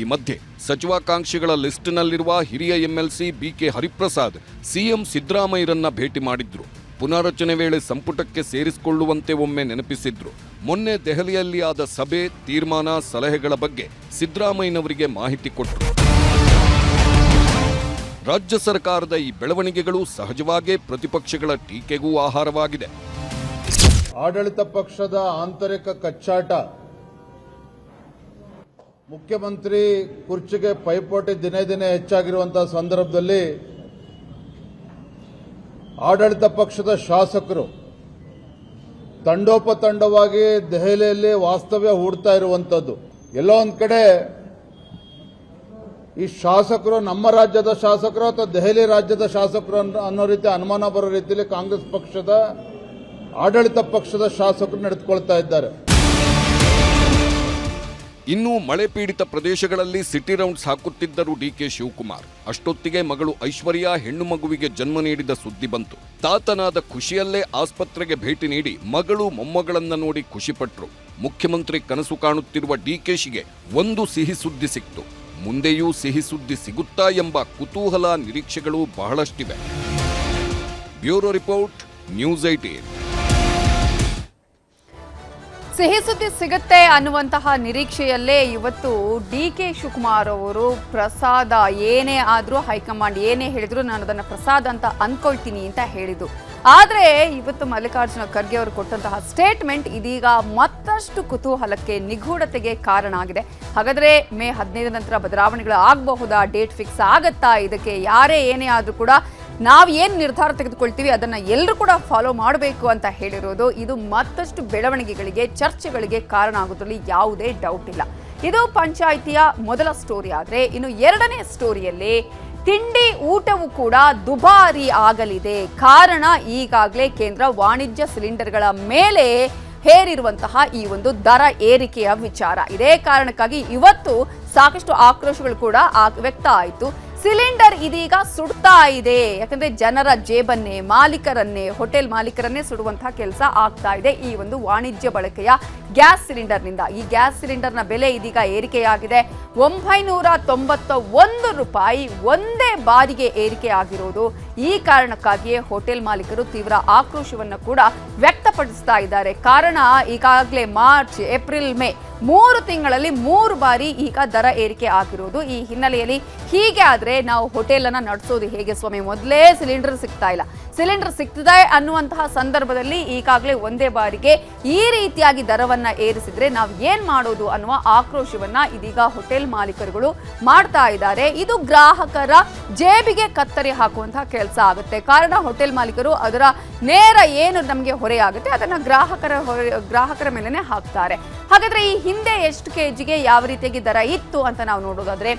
ಈ ಮಧ್ಯೆ ಸಚಿವಾಕಾಂಕ್ಷಿಗಳ ಲಿಸ್ಟ್ನಲ್ಲಿರುವ ಹಿರಿಯ ಎಂಎಲ್ಸಿ ಬಿಕೆ ಹರಿಪ್ರಸಾದ್ ಸಿಎಂ ಸಿದ್ದರಾಮಯ್ಯರನ್ನ ಭೇಟಿ ಮಾಡಿದ್ರು. ಪುನರ್ರಚನೆ ವೇಳೆ ಸಂಪುಟಕ್ಕೆ ಸೇರಿಸಿಕೊಳ್ಳುವಂತೆ ಒಮ್ಮೆ ನೆನಪಿಸಿದ್ರು. ಮೊನ್ನೆ ದೆಹಲಿಯಲ್ಲಿ ಆದ ಸಭೆ, ತೀರ್ಮಾನ, ಸಲಹೆಗಳ ಬಗ್ಗೆ ಸಿದ್ದರಾಮಯ್ಯನವರಿಗೆ ಮಾಹಿತಿ ಕೊಟ್ಟರು. ರಾಜ್ಯ ಸರ್ಕಾರದ ಈ ಬೆಳವಣಿಗೆಗಳು ಸಹಜವಾಗೇ ಪ್ರತಿಪಕ್ಷಗಳ ಟೀಕೆಗೂ ಆಹಾರವಾಗಿದೆ. ಆಡಳಿತ ಪಕ್ಷದ ಆಂತರಿಕ ಕಚ್ಚಾಟ, ಮುಖ್ಯಮಂತ್ರಿ ಕುರ್ಚಿಗೆ ಪೈಪೋಟಿ ದಿನೇ ದಿನೇ ಹೆಚ್ಚಾಗಿರುವಂತಹ ಸಂದರ್ಭದಲ್ಲಿ ಆಡಳಿತ ಪಕ್ಷದ ಶಾಸಕರು ತಂಡೋಪತಂಡವಾಗಿ ದೆಹಲಿಯಲ್ಲಿ ವಾಸ್ತವ್ಯ ಹೂಡ್ತಾ ಇರುವಂತದ್ದು. ಎಲ್ಲೋ ಒಂದ್ ಕಡೆ ಈ ಶಾಸಕರು ನಮ್ಮ ರಾಜ್ಯದ ಶಾಸಕರು ಅಥವಾ ದೆಹಲಿ ರಾಜ್ಯದ ಶಾಸಕರು ಅನ್ನೋ ರೀತಿ ಅನುಮಾನ ಬರೋ ರೀತಿಯಲ್ಲಿ ಕಾಂಗ್ರೆಸ್ ಪಕ್ಷದ ಆಡಳಿತ ಪಕ್ಷದ ಶಾಸಕರು ನಡೆದುಕೊಳ್ತಾ ಇದ್ದಾರೆ. ಇನ್ನು ಮಳೆ ಪೀಡಿತ ಪ್ರದೇಶಗಳಲ್ಲಿ ಸಿಟಿ ರೌಂಡ್ಸ್ ಹಾಕುತ್ತಿದ್ದರು ಡಿಕೆ ಶಿವಕುಮಾರ್. ಅಷ್ಟೊತ್ತಿಗೆ ಮಗಳು ಐಶ್ವರ್ಯ ಹೆಣ್ಣು ಮಗುವಿಗೆ ಜನ್ಮ ನೀಡಿದ ಸುದ್ದಿ ಬಂತು. ತಾತನಾದ ಖುಷಿಯಲ್ಲೇ ಆಸ್ಪತ್ರೆಗೆ ಭೇಟಿ ನೀಡಿ ಮಗಳು ಮೊಮ್ಮಗಳನ್ನ ನೋಡಿ ಖುಷಿಪಟ್ರು. ಮುಖ್ಯಮಂತ್ರಿ ಕನಸು ಕಾಣುತ್ತಿರುವ ಡಿಕೆಶಿಗೆ ಒಂದು ಸಿಹಿ ಸುದ್ದಿ ಸಿಕ್ತು. ಮುಂದೆಯೂ ಸಿಹಿ ಸುದ್ದಿ ಸಿಗುತ್ತಾ ಎಂಬ ಕುತೂಹಲ, ನಿರೀಕ್ಷೆಗಳು ಬಹಳಷ್ಟಿವೆ. Bureau report, news 18. ಸಿಹಿ ಸುದ್ದಿ ಸಿಗುತ್ತೆ ಅನ್ನುವಂತಹ ನಿರೀಕ್ಷೆಯಲ್ಲೇ ಇವತ್ತು ಡಿಕೆ ಶಿವಕುಮಾರ್ ಅವರು ಪ್ರಸಾದ ಏನೇ ಆದರೂ ಹೈಕಮಾಂಡ್ ಏನೇ ಹೇಳಿದ್ರು ನಾನು ಅದನ್ನು ಪ್ರಸಾದ ಅಂತ ಅಂದ್ಕೊಳ್ತೀನಿ ಅಂತ ಹೇಳಿದ್ದು. ಆದರೆ ಇವತ್ತು ಮಲ್ಲಿಕಾರ್ಜುನ ಖರ್ಗೆ ಅವರು ಕೊಟ್ಟಂತಹ ಸ್ಟೇಟ್ಮೆಂಟ್ ಇದೀಗ ಮತ್ತಷ್ಟು ಕುತೂಹಲಕ್ಕೆ, ನಿಗೂಢತೆಗೆ ಕಾರಣ ಆಗಿದೆ. ಹಾಗಾದರೆ ಮೇ 15 ನಂತರ ಬದಲಾವಣೆಗಳು ಆಗಬಹುದಾ? ಡೇಟ್ ಫಿಕ್ಸ್ ಆಗತ್ತಾ? ಇದಕ್ಕೆ ಯಾರೇ ಏನೇ ಆದರೂ ಕೂಡ ನಾವು ಏನು ನಿರ್ಧಾರ ತೆಗೆದುಕೊಳ್ತೀವಿ ಅದನ್ನು ಎಲ್ಲರೂ ಕೂಡ ಫಾಲೋ ಮಾಡಬೇಕು ಅಂತ ಹೇಳಿರೋದು. ಇದು ಮತ್ತಷ್ಟು ಬೆಳವಣಿಗೆಗಳಿಗೆ, ಚರ್ಚೆಗಳಿಗೆ ಕಾರಣ ಆಗೋದ್ರಲ್ಲಿ ಯಾವುದೇ ಡೌಟ್ ಇಲ್ಲ. ಇದು ಪಂಚಾಯಿತಿಯ ಮೊದಲ ಸ್ಟೋರಿ. ಆದರೆ ಇನ್ನು ಎರಡನೇ ಸ್ಟೋರಿಯಲ್ಲಿ ತಿಂಡಿ ಊಟವೂ ಕೂಡ ದುಬಾರಿ ಆಗಲಿದೆ. ಕಾರಣ ಈಗಾಗಲೇ ಕೇಂದ್ರ ವಾಣಿಜ್ಯ ಸಿಲಿಂಡರ್ಗಳ ಮೇಲೆ ಹೇರಿರುವಂತಹ ಈ ಒಂದು ದರ ಏರಿಕೆಯ ವಿಚಾರ. ಇದೇ ಕಾರಣಕ್ಕಾಗಿ ಇವತ್ತು ಸಾಕಷ್ಟು ಆಕ್ರೋಶಗಳು ಕೂಡ ವ್ಯಕ್ತ ಆಯಿತು. ಸಿಲಿಂಡರ್ ಇದೀಗ ಸುಡ್ತಾ ಇದೆ. ಯಾಕಂದ್ರೆ ಜನರ ಜೇಬನ್ನೇ, ಮಾಲೀಕರನ್ನೇ, ಹೋಟೆಲ್ ಮಾಲೀಕರನ್ನೇ ಸುಡುವಂತಹ ಕೆಲಸ ಆಗ್ತಾ ಇದೆ ಈ ಒಂದು ವಾಣಿಜ್ಯ ಬಳಕೆಯ ಗ್ಯಾಸ್ ಸಿಲಿಂಡರ್ನಿಂದ. ಈ ಗ್ಯಾಸ್ ಸಿಲಿಂಡರ್ನ ಬೆಲೆ ಇದೀಗ ಏರಿಕೆಯಾಗಿದೆ. 991 ರೂಪಾಯಿ ಒಂದೇ ಬಾರಿಗೆ ಏರಿಕೆ ಆಗಿರೋದು. ಈ ಕಾರಣಕ್ಕಾಗಿಯೇ ಹೋಟೆಲ್ ಮಾಲೀಕರು ತೀವ್ರ ಆಕ್ರೋಶವನ್ನು ಕೂಡ ವ್ಯಕ್ತಪಡಿಸ್ತಾ ಇದ್ದಾರೆ. ಕಾರಣ ಈಗಾಗಲೇ ಮಾರ್ಚ್, ಏಪ್ರಿಲ್, ಮೇ 3 ತಿಂಗಳಲ್ಲಿ 3 ಬಾರಿ ಈಗ ದರ ಏರಿಕೆ ಆಗಿರೋದು. ಈ ಹಿನ್ನೆಲೆಯಲ್ಲಿ ಹೀಗೆ ಆದ್ರೆ ನಾವು ಹೋಟೆಲ್ ಅನ್ನ ನಡೆಸೋದು ಹೇಗೆ ಸ್ವಾಮಿ? ಮೊದಲೇ ಸಿಲಿಂಡರ್ ಸಿಗ್ತಾ ಇಲ್ಲ, ಸಿಲಿಂಡರ್ ಸಿಗ್ತದೆ ಅನ್ನುವಂತಹ ಸಂದರ್ಭದಲ್ಲಿ ಈಗಾಗಲೇ ಒಂದೇ ಬಾರಿಗೆ ಈ ರೀತಿಯಾಗಿ ದರವನ್ನ ಏರಿಸಿದ್ರೆ ನಾವು ಏನ್ ಮಾಡೋದು ಅನ್ನುವ ಆಕ್ರೋಶವನ್ನ ಇದೀಗ ಹೋಟೆಲ್ ಮಾಲೀಕರುಗಳು ಮಾಡ್ತಾ ಇದ್ದಾರೆ. ಇದು ಗ್ರಾಹಕರ ಜೇಬಿಗೆ ಕತ್ತರಿ ಹಾಕುವಂತಹ ಕೆಲಸ ಆಗುತ್ತೆ. ಕಾರಣ ಹೋಟೆಲ್ ಮಾಲೀಕರು ಅದರ ನೇರ ಏನು ನಮಗೆ ಹೊರೆ ಆಗುತ್ತೆ ಅದನ್ನ ಗ್ರಾಹಕರ ಮೇಲೆನೆ ಹಾಕ್ತಾರೆ. ಹಾಗಾದ್ರೆ ಈ ಹಿಂದೆ ಎಷ್ಟು ಕೆಜಿಗೆ ಯಾವ ರೀತಿಯಾಗಿ ದರ ಇತ್ತು ಅಂತ ನಾವು ನೋಡೋದಾದ್ರೆ,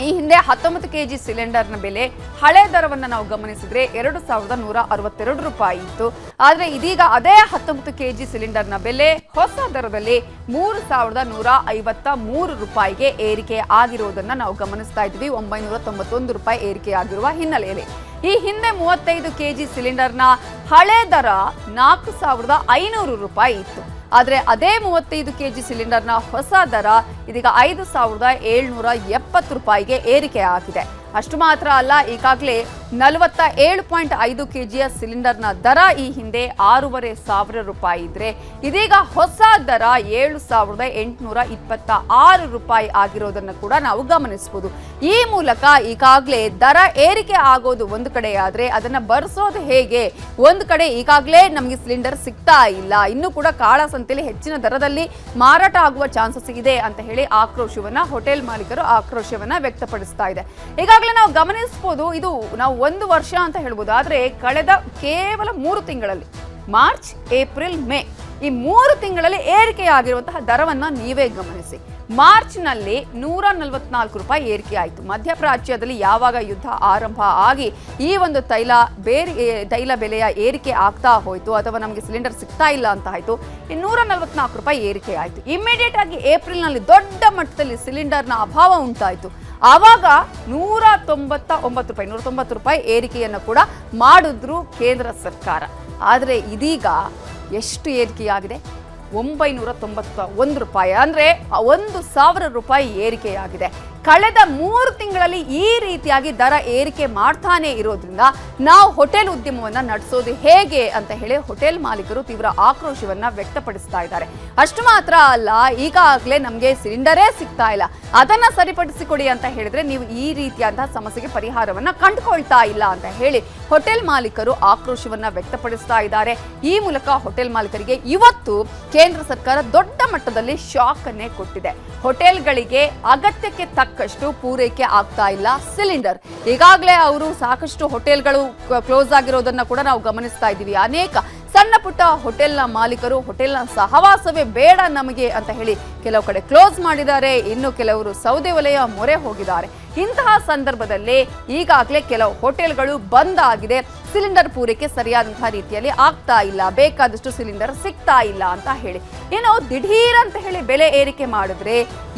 ಈ ಹಿಂದೆ 19 kg ಸಿಲಿಂಡರ್ನ ಬೆಲೆ ಹಳೆ ದರವನ್ನು ನಾವು ಗಮನಿಸಿದ್ರೆ 2162 ರೂಪಾಯಿ ಇತ್ತು. ಆದರೆ ಇದೀಗ ಅದೇ 19 kg ಸಿಲಿಂಡರ್ನ ಬೆಲೆ ಹೊಸ ದರದಲ್ಲಿ 3153 ರೂಪಾಯಿಗೆ ಏರಿಕೆ ಆಗಿರೋದನ್ನ ನಾವು ಗಮನಿಸ್ತಾ ಇದ್ವಿ. 991 ರೂಪಾಯಿ ಏರಿಕೆ ಆಗಿರುವ ಹಿನ್ನೆಲೆಯಲ್ಲಿ ಈ ಹಿಂದೆ 35 kg ಸಿಲಿಂಡರ್ನ ಹಳೆ ದರ 4500 ರೂಪಾಯಿ ಇತ್ತು. ಆದರೆ ಅದೇ 35 kg ಸಿಲಿಂಡರ್ನ ಹೊಸ ದರ ಇದೀಗ 5770 ರೂಪಾಯಿಗೆ ಏರಿಕೆ ಆಗಿದೆ. ಅಷ್ಟು ಮಾತ್ರ ಅಲ್ಲ, ಈಗಾಗಲೇ 47.5 kgಯ ಸಿಲಿಂಡರ್ನ ದರ ಈ ಹಿಂದೆ 6500 ರೂಪಾಯಿ ಇದ್ರೆ ಇದೀಗ ಹೊಸ ದರ 7826 ರೂಪಾಯಿ ಆಗಿರೋದನ್ನು ಕೂಡ ನಾವು ಗಮನಿಸಬಹುದು. ಈ ಮೂಲಕ ಈಗಾಗಲೇ ದರ ಏರಿಕೆ ಆಗೋದು ಒಂದು ಕಡೆ ಆದ್ರೆ ಅದನ್ನ ಭರಿಸೋದು ಹೇಗೆ? ಒಂದು ಕಡೆ ಈಗಾಗಲೇ ನಮಗೆ ಸಿಲಿಂಡರ್ ಸಿಗ್ತಾ ಇಲ್ಲ, ಇನ್ನು ಕೂಡ ಕಾಳಸಂತೆಯಲ್ಲಿ ಹೆಚ್ಚಿನ ದರದಲ್ಲಿ ಮಾರಾಟ ಆಗುವ ಚಾನ್ಸಸ್ ಇದೆ ಅಂತ ಹೇಳಿ ಹೋಟೆಲ್ ಮಾಲೀಕರು ಆಕ್ರೋಶವನ್ನ ವ್ಯಕ್ತಪಡಿಸ್ತಾ ಇದೆ. ಈಗಾಗಲೇ ನಾವು ಗಮನಿಸಬಹುದು, ಇದು ನಾವು 1 ವರ್ಷ ಅಂತ ಹೇಳ್ಬೋದು. ಆದ್ರೆ ಕಳೆದ ಕೇವಲ 3 ತಿಂಗಳಲ್ಲಿ ಮಾರ್ಚ್, ಏಪ್ರಿಲ್, ಮೇ ಈ 3 ತಿಂಗಳಲ್ಲಿ ಏರಿಕೆಯಾಗಿರುವಂತಹ ದರವನ್ನ ನೀವೇ ಗಮನಿಸಿ. ಮಾರ್ಚ್ನಲ್ಲಿ 144 ರೂಪಾಯಿ ಏರಿಕೆ ಆಯಿತು. ಮಧ್ಯಪ್ರಾಚ್ಯದಲ್ಲಿ ಯಾವಾಗ ಯುದ್ಧ ಆರಂಭ ಆಗಿ ಈ ಒಂದು ತೈಲ ಬೆಲೆಯ ಏರಿಕೆ ಆಗ್ತಾ ಹೋಯಿತು ಅಥವಾ ನಮಗೆ ಸಿಲಿಂಡರ್ ಸಿಗ್ತಾ ಇಲ್ಲ ಅಂತ ಆಯಿತು, 144 ರೂಪಾಯಿ ಏರಿಕೆ ಆಯಿತು. ಇಮಿಡಿಯೇಟ್ ಆಗಿ ಏಪ್ರಿಲ್ನಲ್ಲಿ ದೊಡ್ಡ ಮಟ್ಟದಲ್ಲಿ ಸಿಲಿಂಡರ್ನ ಅಭಾವ ಉಂಟಾಯಿತು. ಆವಾಗ 190 ರೂಪಾಯಿ ಏರಿಕೆಯನ್ನು ಕೂಡ ಮಾಡಿದ್ರು ಕೇಂದ್ರ ಸರ್ಕಾರ. ಆದರೆ ಇದೀಗ ಎಷ್ಟು ಏರಿಕೆಯಾಗಿದೆ? 991 ರೂಪಾಯಿ, ಅಂದರೆ 1000 ರೂಪಾಯಿ ಏರಿಕೆಯಾಗಿದೆ. ಕಳೆದ 3 ತಿಂಗಳಲ್ಲಿ ಈ ರೀತಿಯಾಗಿ ದರ ಏರಿಕೆ ಮಾಡ್ತಾನೆ ಇರೋದ್ರಿಂದ ನಾವು ಹೋಟೆಲ್ ಉದ್ಯಮವನ್ನ ನಡೆಸೋದು ಹೇಗೆ ಅಂತ ಹೇಳಿ ಹೋಟೆಲ್ ಮಾಲೀಕರು ತೀವ್ರ ಆಕ್ರೋಶವನ್ನ ವ್ಯಕ್ತಪಡಿಸ್ತಾ ಇದ್ದಾರೆ. ಅಷ್ಟು ಮಾತ್ರ ಅಲ್ಲ, ಈಗಾಗಲೇ ನಮಗೆ ಸಿಲಿಂಡರೇ ಸಿಗ್ತಾ ಇಲ್ಲ, ಅದನ್ನ ಸರಿಪಡಿಸಿಕೊಡಿ ಅಂತ ಹೇಳಿದ್ರೆ ನೀವು ಈ ರೀತಿಯಾದಂತಹ ಸಮಸ್ಯೆಗೆ ಪರಿಹಾರವನ್ನ ಕಂಡುಕೊಳ್ತಾ ಇಲ್ಲ ಅಂತ ಹೇಳಿ ಹೋಟೆಲ್ ಮಾಲೀಕರು ಆಕ್ರೋಶವನ್ನ ವ್ಯಕ್ತಪಡಿಸ್ತಾ ಇದ್ದಾರೆ. ಈ ಮೂಲಕ ಹೋಟೆಲ್ ಮಾಲೀಕರಿಗೆ ಇವತ್ತು ಕೇಂದ್ರ ಸರ್ಕಾರ ದೊಡ್ಡ ಮಟ್ಟದಲ್ಲಿ ಶಾಕ್ ಅನ್ನೇ ಕೊಟ್ಟಿದೆ. ಹೋಟೆಲ್ಗಳಿಗೆ ಅಗತ್ಯಕ್ಕೆ ತಕ್ಕಷ್ಟು ಪೂರೈಕೆ ಆಗ್ತಾ ಇಲ್ಲ ಸಿಲಿಂಡರ್. ಈಗಾಗಲೇ ಅವರು ಸಾಕಷ್ಟು ಹೋಟೆಲ್ಗಳು ಕ್ಲೋಸ್ ಆಗಿರೋದನ್ನ ಕೂಡ ನಾವು ಗಮನಿಸ್ತಾ ಇದ್ದೀವಿ. ಅನೇಕ ಸಣ್ಣ ಪುಟ್ಟ ಹೋಟೆಲ್ನ ಮಾಲೀಕರು ಹೋಟೆಲ್ನ ಸಹವಾಸವೇ ಬೇಡ ನಮಗೆ ಅಂತ ಹೇಳಿ ಕೆಲವು ಕಡೆ ಕ್ಲೋಸ್ ಮಾಡಿದ್ದಾರೆ, ಇನ್ನು ಕೆಲವರು ಸೌದೆ ವಲಯ ಮೊರೆ ಹೋಗಿದ್ದಾರೆ. ಇಂತಹ ಸಂದರ್ಭದಲ್ಲಿ ಈಗಾಗಲೇ ಕೆಲವು ಹೋಟೆಲ್ಗಳು ಬಂದ್ ಆಗಿದೆ. ಸಿಲಿಂಡರ್ ಪೂರೈಕೆ ಸರಿಯಾದಂತಹ ರೀತಿಯಲ್ಲಿ ಆಗ್ತಾ ಇಲ್ಲ, ಬೇಕಾದಷ್ಟು ಸಿಲಿಂಡರ್ ಸಿಗ್ತಾ ಇಲ್ಲ ಅಂತ ಹೇಳಿ. ಇನ್ನು ದಿಢೀರ್ ಅಂತ ಹೇಳಿ ಬೆಲೆ ಏರಿಕೆ ಮಾಡಿದ್ರೆ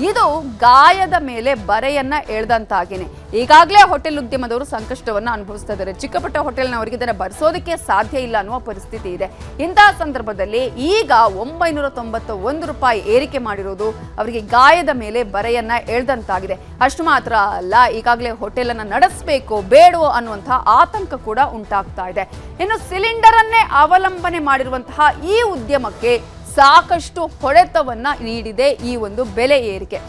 ಇದು ಗಾಯದ ಮೇಲೆ ಬರೆಯನ್ನ ಎಳೆದಂತಾಗೇನೆ. ಈಗಾಗಲೇ ಹೋಟೆಲ್ ಉದ್ಯಮದವರು ಸಂಕಷ್ಟವನ್ನ ಅನುಭವಿಸ್ತಾ ಇದ್ದಾರೆ. ಚಿಕ್ಕ ಪುಟ್ಟ ಹೋಟೆಲ್ನವರಿಗೆ ಇದನ್ನ ಭರಿಸೋದಕ್ಕೆ ಸಾಧ್ಯ ಇಲ್ಲ ಅನ್ನುವ ಪರಿಸ್ಥಿತಿ ಇದೆ. ಇಂತಹ ಸಂದರ್ಭದಲ್ಲಿ ಈಗ 991 ರೂಪಾಯಿ ಏರಿಕೆ ಮಾಡಿರೋದು ಅವರಿಗೆ ಗಾಯದ ಮೇಲೆ ಬರೆಯನ್ನ ಎಳೆದಂತಾಗಿದೆ. ಅಷ್ಟು ಮಾತ್ರ ಅಲ್ಲ, ಈಗಾಗಲೇ ಹೋಟೆಲ್ ಅನ್ನ ನಡೆಸಬೇಕು ಬೇಡವೋ ಅನ್ನುವಂತಹ ಆತಂಕ ಕೂಡ ಉಂಟಾಗ್ತಾ ಇದೆ. ಇನ್ನು ಸಿಲಿಂಡರ್ ಅನ್ನೇ ಅವಲಂಬನೆ ಮಾಡಿರುವಂತಹ ಈ ಉದ್ಯಮಕ್ಕೆ ಸಾಕಷ್ಟು ಹೊಡೆತವನ್ನ ನೀಡಿದೆ ಈ ಒಂದು ಬೆಲೆ ಏರಿಕೆ.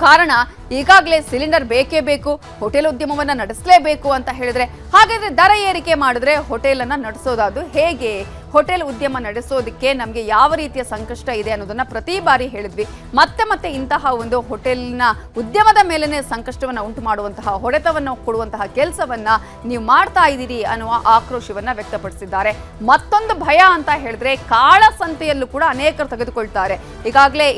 ಕಾರಣ ಈಗಾಗಲೇ ಸಿಲಿಂಡರ್ ಬೇಕೇ ಬೇಕು, ಹೋಟೆಲ್ ಉದ್ಯಮವನ್ನ ನಡೆಸಲೇಬೇಕು ಅಂತ ಹೇಳಿದ್ರೆ ಹಾಗಾದ್ರೆ ದರ ಏರಿಕೆ ಮಾಡಿದ್ರೆ ಹೋಟೆಲ್ ಅನ್ನ ನಡೆಸೋದಾದ್ರು ಹೇಗೆ? ಹೋಟೆಲ್ ಉದ್ಯಮ ನಡೆಸೋದಕ್ಕೆ ನಮಗೆ ಯಾವ ರೀತಿಯ ಸಂಕಷ್ಟ ಇದೆ ಅನ್ನೋದನ್ನ ಪ್ರತಿ ಬಾರಿ ಹೇಳಿದ್ವಿ. ಮತ್ತೆ ಇಂತಹ ಒಂದು ಹೋಟೆಲ್ನ ಉದ್ಯಮದ ಮೇಲೇನೆ ಸಂಕಷ್ಟವನ್ನ ಉಂಟು ಮಾಡುವಂತಹ, ಹೊಡೆತವನ್ನು ಕೊಡುವಂತಹ ಕೆಲಸವನ್ನ ನೀವು ಮಾಡ್ತಾ ಇದ್ದೀರಿ ಅನ್ನುವ ಆಕ್ರೋಶವನ್ನ ವ್ಯಕ್ತಪಡಿಸಿದ್ದಾರೆ. ಮತ್ತೊಂದು ಭಯ ಅಂತ ಹೇಳಿದ್ರೆ ಕಾಳಸಂತೆಯಲ್ಲೂ ಕೂಡ ಅನೇಕರು ತೆಗೆದುಕೊಳ್ತಾರೆ. ಈಗಾಗಲೇ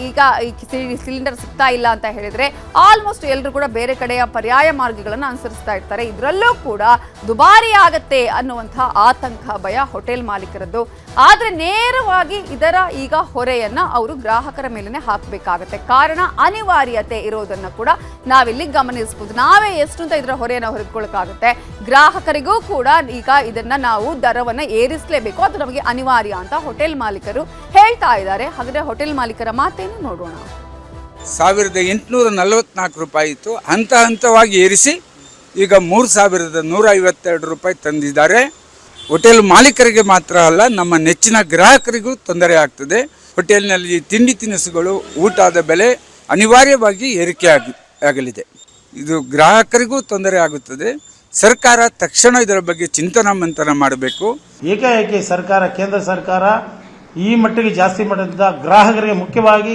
ಸಿಲಿಂಡರ್ ಸಿಗ್ತಾ ಇಲ್ಲ ಅಂತ ಹೇಳಿದ್ರೆ ಆಲ್ಮೋಸ್ಟ್ ಎಲ್ಲರೂ ಕೂಡ ಬೇರೆ ಕಡೆಯ ಪರ್ಯಾಯ ಮಾರ್ಗಗಳನ್ನು ಅನುಸರಿಸ್ತಾ ಇರ್ತಾರೆ. ಇದರಲ್ಲೂ ಕೂಡ ದುಬಾರಿ ಆಗತ್ತೆ ಅನ್ನುವಂತಹ ಆತಂಕ, ಭಯ ಹೋಟೆಲ್ ಮಾಲೀಕರದ್ದು. ಆದ್ರೆ ನೇರವಾಗಿ ಇದರ ಈಗ ಹೊರೆಯನ್ನ ಅವರು ಗ್ರಾಹಕರ ಮೇಲೆನೆ ಹಾಕಬೇಕಾಗತ್ತೆ. ಕಾರಣ ಅನಿವಾರ್ಯತೆ ಇರೋದನ್ನ ಕೂಡ ನಾವಿಲ್ಲಿ ಗಮನಿಸಬಹುದು. ನಾವೇ ಎಷ್ಟು ಅಂತ ಇದರ ಹೊರೆಯನ್ನ ಹೊರಕೊಳ್ಳಕ್ಕಾಗತ್ತೆ? ಗ್ರಾಹಕರಿಗೂ ಕೂಡ ಈಗ ಇದನ್ನ ನಾವು ದರವನ್ನ ಏರಿಸಲೇಬೇಕು, ಅದು ನಮಗೆ ಅನಿವಾರ್ಯ ಅಂತ ಹೋಟೆಲ್ ಮಾಲೀಕರು ಹೇಳ್ತಾ ಇದ್ದಾರೆ. ಹಾಗಾದ್ರೆ ಹೋಟೆಲ್ ಮಾಲೀಕರ ಮಾತೇನು ನೋಡೋಣ. 1844 ರೂಪಾಯಿ ಇತ್ತು, ಹಂತವಾಗಿ ಏರಿಸಿ ಈಗ 3152 ರೂಪಾಯಿ ತಂದಿದ್ದಾರೆ. ಹೋಟೆಲ್ ಮಾಲೀಕರಿಗೆ ಮಾತ್ರ ಅಲ್ಲ, ನಮ್ಮ ನೆಚ್ಚಿನ ಗ್ರಾಹಕರಿಗೂ ತೊಂದರೆ ಆಗ್ತದೆ. ಹೋಟೆಲ್ನಲ್ಲಿ ತಿಂಡಿ ತಿನಿಸುಗಳು, ಊಟದ ಬೆಲೆ ಅನಿವಾರ್ಯವಾಗಿ ಏರಿಕೆ ಆಗಲಿದೆ. ಇದು ಗ್ರಾಹಕರಿಗೂ ತೊಂದರೆ ಆಗುತ್ತದೆ. ಸರ್ಕಾರ ತಕ್ಷಣ ಇದರ ಬಗ್ಗೆ ಚಿಂತನ ಮಂಥನ ಮಾಡಬೇಕು. ಏಕಾಏಕಿ ಸರ್ಕಾರ, ಕೇಂದ್ರ ಸರ್ಕಾರ ಈ ಮಟ್ಟಿಗೆ ಜಾಸ್ತಿ ಮಾಡಿದ ಗ್ರಾಹಕರಿಗೆ, ಮುಖ್ಯವಾಗಿ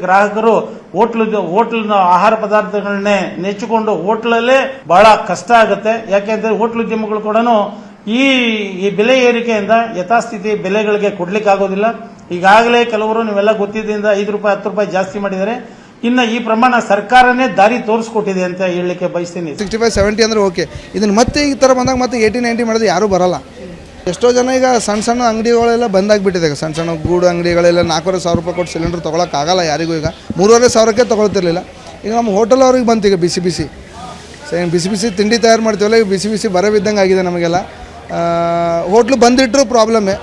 ಗ್ರಾಹಕರು ಹೋಟ್ಲಿನ ಆಹಾರ ಪದಾರ್ಥಗಳನ್ನೇ ನೆಚ್ಚಿಕೊಂಡು ಹೋಟ್ಲಲ್ಲೇ ಬಹಳ ಕಷ್ಟ ಆಗುತ್ತೆ. ಯಾಕೆಂದ್ರೆ ಹೋಟ್ಲ್ ಉದ್ಯಮಗಳು ಕೂಡ ಈ ಬೆಲೆ ಏರಿಕೆಯಿಂದ ಯಥಾಸ್ಥಿತಿ ಬೆಲೆಗಳಿಗೆ ಕೊಡ್ಲಿಕ್ಕೆ ಆಗೋದಿಲ್ಲ. ಈಗಾಗಲೇ ಕೆಲವರು ನೀವೆಲ್ಲ ಗೊತ್ತಿದ್ದರಿಂದ 5 ರೂಪಾಯಿ 10 ರೂಪಾಯಿ ಜಾಸ್ತಿ ಮಾಡಿದ್ದಾರೆ. ಇನ್ನು ಈ ಪ್ರಮಾಣ ಸರ್ಕಾರನೇ ದಾರಿ ತೋರಿಸ್ಕೊಟ್ಟಿದೆ ಅಂತ ಹೇಳಲಿಕ್ಕೆ ಬಯಸ್ತೀನಿ. 65-70 ಅಂದ್ರೆ ಓಕೆ. ಇದನ್ನ ಮತ್ತೆ ಈ ತರ ಬಂದಾಗ ಮತ್ತೆ 80-90 ಮಾಡಿದ್ರೆ ಯಾರು ಬರಲ್ಲ. ಎಷ್ಟೋ ಜನ ಈಗ ಸಣ್ಣ ಅಂಗಡಿಗಳೆಲ್ಲ ಬಂದಾಗ್ಬಿಟ್ಟಿದೆ. ಸಣ್ಣ ಗೂಡು ಅಂಗಡಿಗಳೆಲ್ಲ 4,500 ರೂಪಾಯಿ ಕೊಟ್ಟು ಸಿಲಿಂಡರ್ ತೊಗೊಳಕ್ಕಾಗಲ್ಲ ಯಾರಿಗೂ. ಈಗ 3,500ಕ್ಕೆ ತೊಗೊಳ್ತಿರ್ಲಿಲ್ಲ. ಈಗ ನಮ್ಮ ಹೋಟೆಲ್ ಅವ್ರಿಗೆ ಬಂತು ಈಗ ಬಿಸಿ ಬಿಸಿ ತಿಂಡಿ ತಯಾರು ಮಾಡ್ತೀವಲ್ಲ, ಈಗ ಬಿಸಿ ಬರ ಬಿದ್ದಂಗೆ ಆಗಿದೆ ನಮಗೆಲ್ಲ. ಹೋಟ್ಲು ಬಂದಿಟ್ಟರು ಪ್ರಾಬ್ಲಮ್ಮೇ.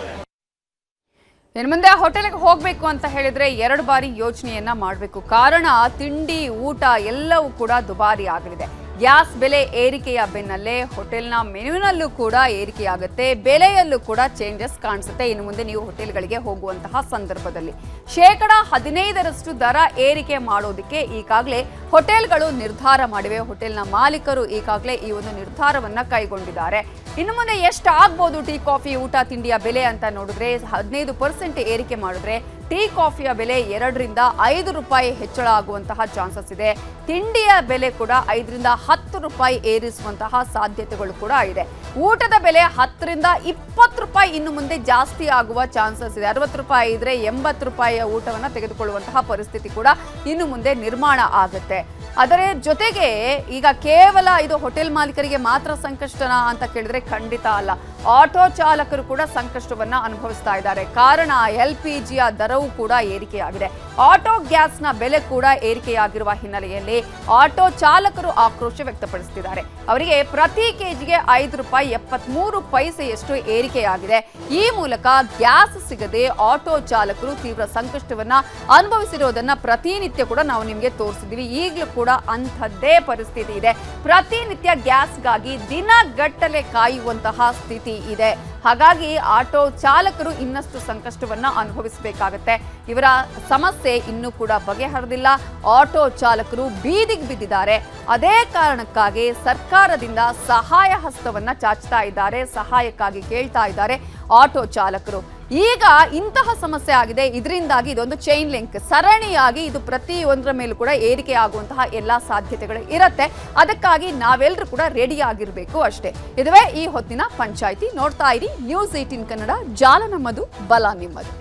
ಇನ್ನು ಮುಂದೆ ಹೋಟೆಲ್ಗೆ ಹೋಗಬೇಕು ಅಂತ ಹೇಳಿದ್ರೆ 2 ಬಾರಿ ಯೋಚನೆಯನ್ನ ಮಾಡಬೇಕು. ಕಾರಣ ತಿಂಡಿ ಊಟ ಎಲ್ಲವೂ ಕೂಡ ದುಬಾರಿ ಆಗಲಿದೆ. ಗ್ಯಾಸ್ ಬೆಲೆ ಏರಿಕೆಯ ಬೆನ್ನಲ್ಲೇ ಹೋಟೆಲ್ನ ಮೆನುವಿನಲ್ಲೂ ಕೂಡ ಏರಿಕೆಯಾಗುತ್ತೆ, ಬೆಲೆಯಲ್ಲೂ ಕೂಡ ಚೇಂಜಸ್ ಕಾಣಿಸುತ್ತೆ. ಇನ್ನು ಮುಂದೆ ನೀವು ಹೋಟೆಲ್ಗಳಿಗೆ ಹೋಗುವಂತಹ ಸಂದರ್ಭದಲ್ಲಿ 15% ದರ ಏರಿಕೆ ಮಾಡೋದಕ್ಕೆ ಈಗಾಗಲೇ ಹೋಟೆಲ್ಗಳು ನಿರ್ಧಾರ ಮಾಡಿವೆ. ಹೋಟೆಲ್ನ ಮಾಲೀಕರು ಈಗಾಗಲೇ ಈ ಒಂದು ನಿರ್ಧಾರವನ್ನ ಕೈಗೊಂಡಿದ್ದಾರೆ. ಇನ್ನು ಮುಂದೆ ಎಷ್ಟು ಆಗ್ಬೋದು ಟೀ ಕಾಫಿ ಊಟ ತಿಂಡಿಯ ಬೆಲೆ ಅಂತ ನೋಡಿದ್ರೆ 15% ಏರಿಕೆ ಮಾಡಿದ್ರೆ ಟೀ ಕಾಫಿಯ ಬೆಲೆ 2 ರಿಂದ 5 ರೂಪಾಯಿ ಹೆಚ್ಚಳ ಆಗುವಂತಹ ಚಾನ್ಸಸ್ ಇದೆ. ತಿಂಡಿಯ ಬೆಲೆ ಕೂಡ 5 ರಿಂದ 10 ರೂಪಾಯಿ ಏರಿಸುವಂತಹ ಸಾಧ್ಯತೆಗಳು ಕೂಡ ಇದೆ. ಊಟದ ಬೆಲೆ 10 ರಿಂದ 20 ರೂಪಾಯಿ ಇನ್ನು ಮುಂದೆ ಜಾಸ್ತಿ ಆಗುವ ಚಾನ್ಸಸ್ ಇದೆ. 60 ರೂಪಾಯಿ ಇದ್ರೆ 80 ರೂಪಾಯಿಯ ಊಟವನ್ನು ತೆಗೆದುಕೊಳ್ಳುವಂತಹ ಪರಿಸ್ಥಿತಿ ಕೂಡ ಇನ್ನು ಮುಂದೆ ನಿರ್ಮಾಣ ಆಗುತ್ತೆ. ಅದರ ಜೊತೆಗೆ ಈಗ ಕೇವಲ ಇದು ಹೋಟೆಲ್ ಮಾಲೀಕರಿಗೆ ಮಾತ್ರ ಸಂಕಷ್ಟನಾ ಅಂತ ಕೇಳಿದ್ರೆ ಖಂಡಿತ ಅಲ್ಲ. ಆಟೋ ಚಾಲಕರು ಕೂಡ ಸಂಕಷ್ಟವನ್ನ ಅನುಭವಿಸ್ತಾ ಇದ್ದಾರೆ. ಕಾರಣ LPGಯ ದರವೂ ಕೂಡ ಏರಿಕೆಯಾಗಿದೆ. ಆಟೋ ಗ್ಯಾಸ್ನ ಬೆಲೆ ಕೂಡ ಏರಿಕೆಯಾಗಿರುವ ಹಿನ್ನೆಲೆಯಲ್ಲಿ ಆಟೋ ಚಾಲಕರು ಆಕ್ರೋಶ ವ್ಯಕ್ತಪಡಿಸುತ್ತಿದ್ದಾರೆ. ಅವರಿಗೆ ಪ್ರತಿ ಕೆಜಿಗೆ 5 ರೂಪಾಯಿ 73 ಪೈಸೆಯಷ್ಟು ಏರಿಕೆಯಾಗಿದೆ. ಈ ಮೂಲಕ ಗ್ಯಾಸ್ ಸಿಗದೆ ಆಟೋ ಚಾಲಕರು ತೀವ್ರ ಸಂಕಷ್ಟವನ್ನ ಅನುಭವಿಸಿರೋದನ್ನ ಪ್ರತಿನಿತ್ಯ ಕೂಡ ನಾವು ನಿಮಗೆ ತೋರಿಸಿದ್ವಿ. ಈಗಲೂ ಕೂಡ ಅಂಥದ್ದೇ ಪರಿಸ್ಥಿತಿ ಇದೆ. ಪ್ರತಿನಿತ್ಯ ಗ್ಯಾಸ್ಗಾಗಿ ದಿನಗಟ್ಟಲೆ ಕಾಯುವಂತಹ ಸ್ಥಿತಿ ಇದೆ. ಹಾಗಾಗಿ ಆಟೋ ಚಾಲಕರು ಇನ್ನಷ್ಟು ಸಂಕಷ್ಟವನ್ನ ಅನುಭವಿಸಬೇಕಾಗತ್ತೆ. ಇವರ ಸಮಸ್ಯೆ ಇನ್ನೂ ಕೂಡ ಬಗೆಹರಿದಿಲ್ಲ. ಆಟೋ ಚಾಲಕರು ಬೀದಿಗೆ ಬಿದ್ದಿದ್ದಾರೆ. ಅದೇ ಕಾರಣಕ್ಕಾಗಿ ಸರ್ಕಾರದಿಂದ ಸಹಾಯ ಹಸ್ತವನ್ನ ಚಾಚ್ತಾ ಇದ್ದಾರೆ, ಸಹಾಯಕ್ಕಾಗಿ ಕೇಳ್ತಾ ಇದ್ದಾರೆ ಆಟೋ ಚಾಲಕರು. ಈಗ ಇಂತಹ ಸಮಸ್ಯೆ ಆಗಿದೆ. ಇದರಿಂದಾಗಿ ಇದೊಂದು ಚೈನ್ ಲಿಂಕ್, ಸರಣಿಯಾಗಿ ಇದು ಪ್ರತಿಯೊಂದರ ಮೇಲೂ ಕೂಡ ಏರಿಕೆ ಆಗುವಂತಹ ಎಲ್ಲಾ ಸಾಧ್ಯತೆಗಳು ಇರುತ್ತೆ. ಅದಕ್ಕಾಗಿ ನಾವೆಲ್ಲರೂ ಕೂಡ ರೆಡಿ ಆಗಿರಬೇಕು ಅಷ್ಟೇ. ಇದುವೇ ಈ ಹೊತ್ತಿನ ಪಂಚಾಯಿತಿ. ನೋಡ್ತಾ ಇರಿ ನ್ಯೂಸ್ 18 ಕನ್ನಡ. ಜಾಲ ನಮ್ಮದು, ಬಲ ನಿಮ್ಮದು.